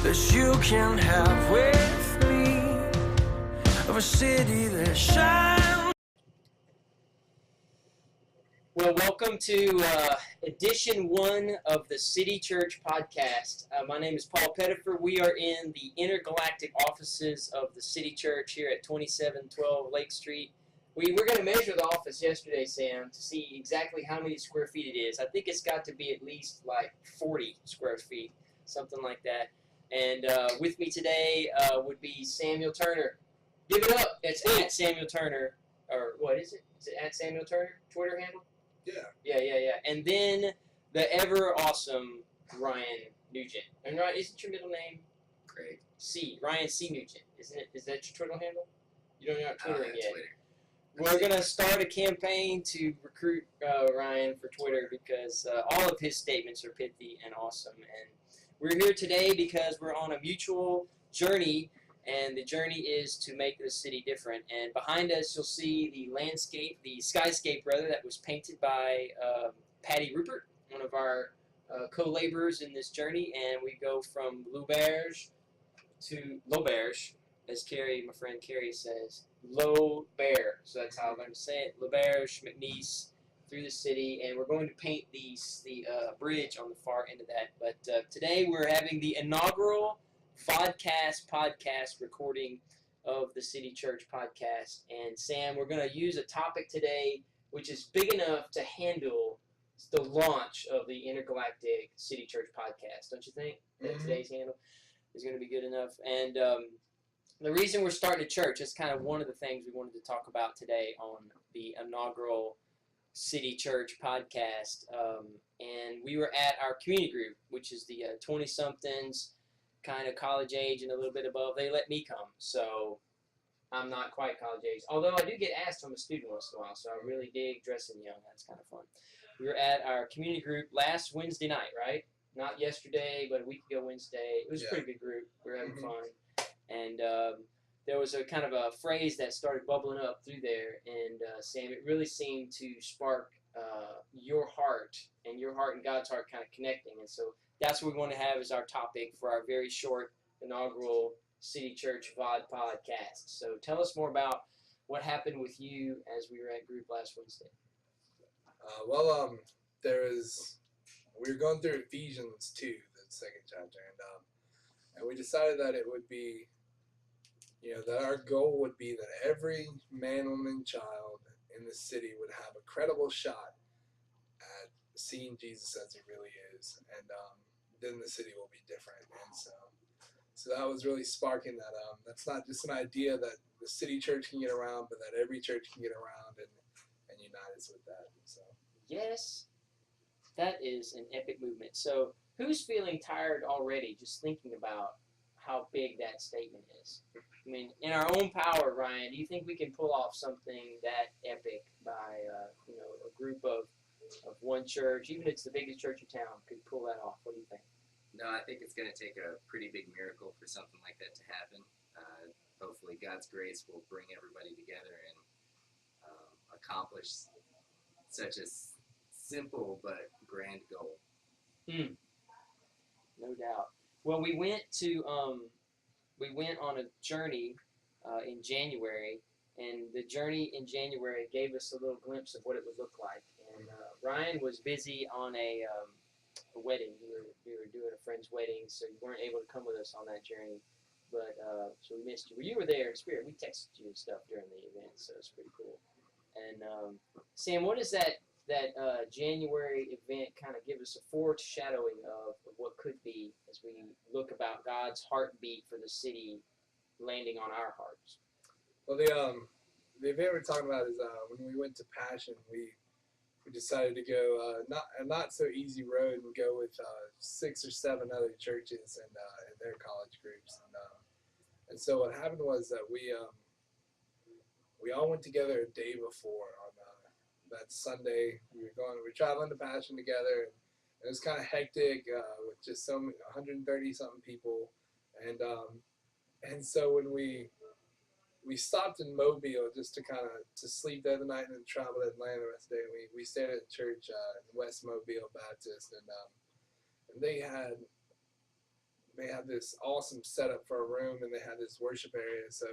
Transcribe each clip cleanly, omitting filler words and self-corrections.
that you can have with me, of a city that shines. Well, welcome to edition 1 of the City Church podcast. My name is Paul Pettifer. We are in the intergalactic offices of the City Church here at 2712 Lake Street. We were going to measure the office yesterday, Sam, to see exactly how many square feet it is. I think it's got to be at least like 40 square feet, something like that. And with me today would be Samuel Turner. Give it up. It's at Samuel Turner. Or what is it? Is it at Samuel Turner? Twitter handle? Yeah. And then the ever awesome Ryan Nugent. And Ryan, isn't your middle name Craig? Ryan C. Nugent, isn't it? Is that your Twitter handle? You don't know Twittering yet. Twitter. We're going to start a campaign to recruit Ryan for Twitter because all of his statements are pithy and awesome. And we're here today because we're on a mutual journey, and the journey is to make the city different. And behind us, you'll see the landscape, the skyscape, rather, that was painted by Patty Rupert, one of our co-laborers in this journey. And we go from L'Auberge to L'Auberge, as Carrie, my friend Carrie says, L'Auberge. So that's how I learned to say it. L'Auberge, McNeese, through the city. And we're going to paint the bridge on the far end of that. But today we're having the inaugural Vodcast podcast recording of the City Church podcast. And Sam, we're going to use a topic today which is big enough to handle the launch of the intergalactic City Church podcast. Don't you think that today's handle is going to be good enough? And the reason we're starting a church is kind of one of the things we wanted to talk about today on the inaugural City Church podcast. And we were at our community group, which is the 20-somethings, kind of college age and a little bit above. They let me come, so I'm not quite college age. Although I do get asked from a student once in a while, so I really dig dressing young. That's kind of fun. We were at our community group last Wednesday night, right? Not yesterday, but a week ago Wednesday. It was a pretty good group. We were having fun. And there was a kind of a phrase that started bubbling up through there. And Sam, it really seemed to spark your heart and God's heart kind of connecting. And so that's what we want to have as our topic for our very short inaugural City Church VOD podcast. So tell us more about what happened with you as we were at group last Wednesday. We were going through Ephesians 2, the second chapter, and we decided that it would be, that our goal would be that every man, woman, child in the city would have a credible shot at seeing Jesus as he really is, and then the city will be different. And so that was really sparking that. That's not just an idea that the city church can get around, but that every church can get around and unite us with that. So yes, that is an epic movement. So who's feeling tired already just thinking about how big that statement is? I mean, in our own power, Ryan, do you think we can pull off something that epic by a group of one church, even if it's the biggest church in town, could pull that off? What do you think? No, I think it's going to take a pretty big miracle for something like that to happen. Hopefully God's grace will bring everybody together and accomplish such a simple but grand goal. No doubt. Well, we went on a journey in January, and the journey in January gave us a little glimpse of what it would look like. And Ryan was busy on a wedding. We were doing a friend's wedding, so you weren't able to come with us on that journey. But so we missed you. Well, you were there in spirit. We texted you and stuff during the event, so it's pretty cool. And Sam, what does that January event kind of give us a foreshadowing of what could be as we look about God's heartbeat for the city landing on our hearts? Well, the event we're talking about is when we went to Passion, we decided to go not so easy road and go with 6 or 7 other churches and their college groups, and so what happened was that we all went together a day before on that Sunday. We were traveling to Passion together, and it was kind of hectic with just 130 something people, and so when we stopped in Mobile just to sleep the other night and then travel to Atlanta the rest of the day. We stayed at a church in West Mobile Baptist, and they had they had this awesome setup for a room, and they had this worship area. So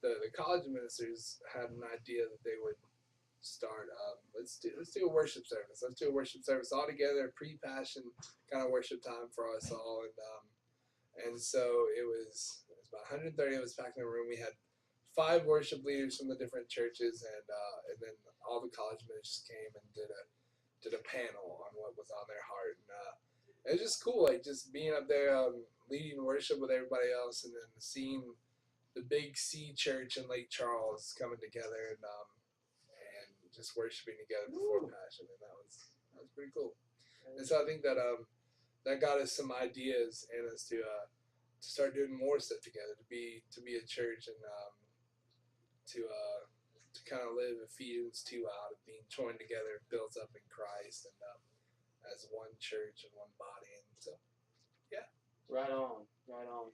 the college ministers had an idea that they would start. Let's do a worship service. Let's do a worship service all together, pre-passion kind of worship time for us all. And so it was about 130 of us packed in a room. We had 5 worship leaders from the different churches, and then all the college ministers came and did a panel on what was on their heart. And it was just cool, like just being up there leading worship with everybody else, and then seeing the Big C Church in Lake Charles coming together and just worshiping together before Passion, and that was pretty cool. And so I think that that got us some ideas and us to start doing more stuff together, to be a church, and to kind of live Ephesians 2 out of being joined together, built up in Christ, and as one church and one body. And so, yeah. Right on, right on.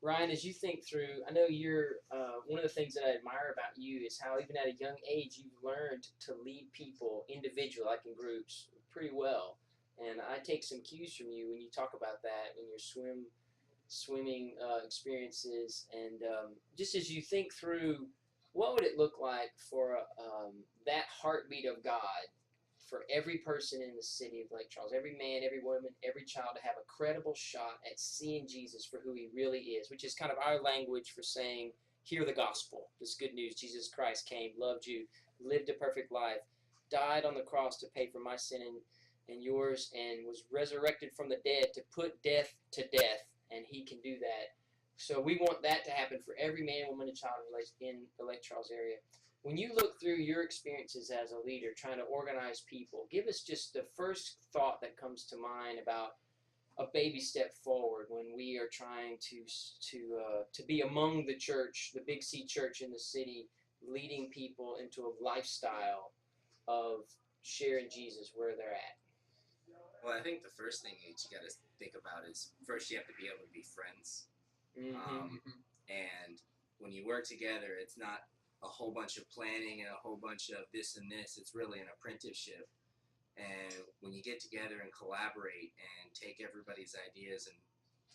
Ryan, as you think through, I know you're, one of the things that I admire about you is how even at a young age you've learned to lead people individually, like in groups, pretty well. And I take some cues from you when you talk about that in your swimming experiences. And just as you think through, what would it look like for that heartbeat of God for every person in the city of Lake Charles, every man, every woman, every child, to have a credible shot at seeing Jesus for who he really is, which is kind of our language for saying, hear the gospel, this good news. Jesus Christ came, loved you, lived a perfect life, died on the cross to pay for my sin and yours, and was resurrected from the dead to put death to death, and he can do that. So we want that to happen for every man, woman, and child in the Lake Charles area. When you look through your experiences as a leader trying to organize people, give us just the first thought that comes to mind about a baby step forward when we are trying to be among the church, the Big C Church in the city, leading people into a lifestyle of sharing Jesus where they're at. Well, I think the first thing that you got to think about is first you have to be able to be friends. And when you work together, it's not a whole bunch of planning and a whole bunch of this and this. It's really an apprenticeship. And when you get together and collaborate and take everybody's ideas and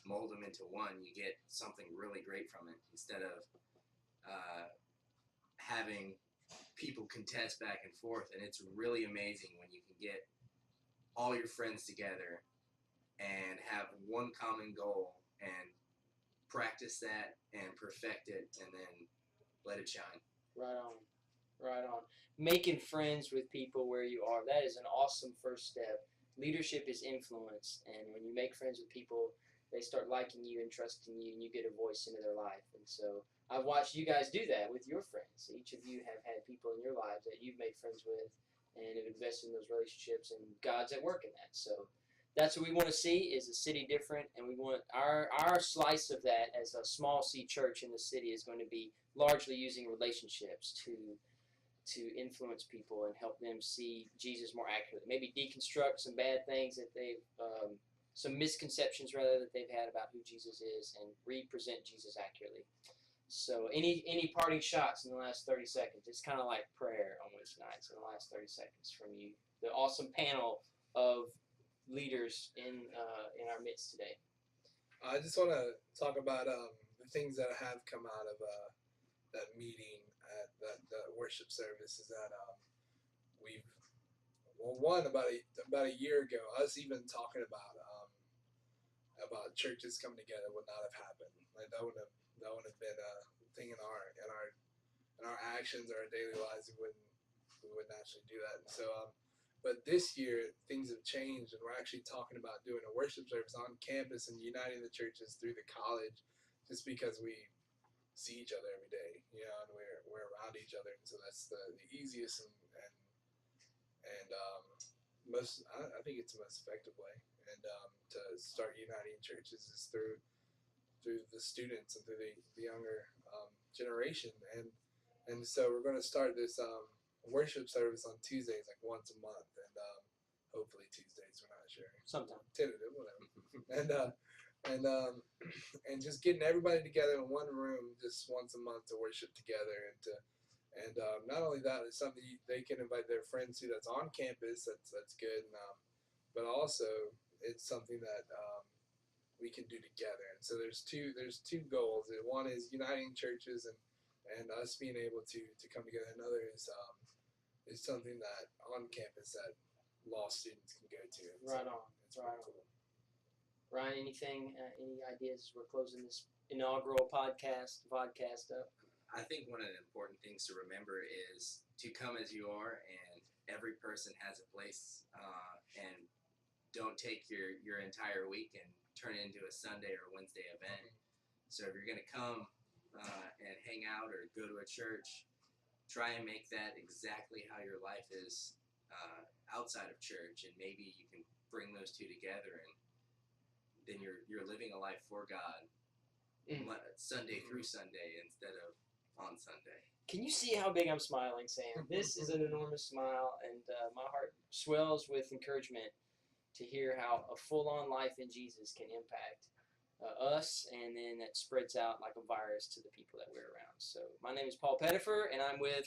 mold them into one, you get something really great from it, instead of having people contest back and forth. And it's really amazing when you can get all your friends together and have one common goal and practice that and perfect it and then let it shine. Right on, right on. Making friends with people where you are, that is an awesome first step. Leadership is influence, and when you make friends with people, they start liking you and trusting you, and you get a voice into their life. And so I've watched you guys do that with your friends. Each of you have had people in your lives that you've made friends with and have invested in those relationships, and God's at work in that. So that's what we want to see, is a city different, and we want our slice of that as a small C church in the city is going to be largely using relationships to influence people and help them see Jesus more accurately. Maybe deconstruct some bad things that they've, some misconceptions rather that they've had about who Jesus is, and represent Jesus accurately. So any parting shots in the last 30 seconds? It's kind of like prayer on Wednesday nights in the last 30 seconds from you. The awesome panel of leaders in our midst today. I just want to talk about the things that have come out of that meeting at that worship service. Is that about a year ago, us even talking about churches coming together would not have happened. Like that would have been a thing in our actions or our daily lives. We wouldn't actually do that. And so but this year things have changed, and we're actually talking about doing a worship service on campus and uniting the churches through the college, just because we see each other every day, and we're around each other, and so that's the easiest and most, I think it's the most effective way, and to start uniting churches is through the students and through the younger generation, and so we're going to start this worship service on Tuesdays, like once a month, and hopefully Tuesdays, we're not sure, Sometime tentative, whatever, and just getting everybody together in one room just once a month to worship together, and not only that, it's something they can invite their friends to that's on campus. That's good, but also it's something that we can do together. And so there's two goals. One is uniting churches and us being able to come together. Another is something that on campus that law students can go to. And Right so on. it's Right pretty on. cool. Ryan, any ideas as we're closing this inaugural podcast, Vodcast up? I think one of the important things to remember is to come as you are, and every person has a place. And don't take your entire week and turn it into a Sunday or Wednesday event. So if you're going to come and hang out or go to a church, try and make that exactly how your life is outside of church, and maybe you can bring those two together, and then you're living a life for God Sunday through Sunday instead of on Sunday. Can you see how big I'm smiling, Sam? This is an enormous smile, and my heart swells with encouragement to hear how a full-on life in Jesus can impact us, and then that spreads out like a virus to the people that we're around. So my name is Paul Pettifer, and I'm with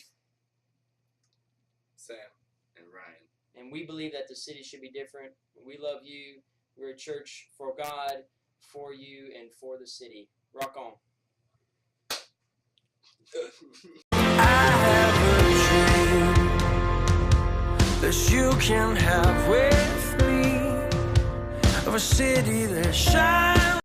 Sam and Ryan. and we believe that the city should be different. We love you. We're a church for God, for you, and for the city. Rock on. I have a dream that you can have with me, of a city that shines.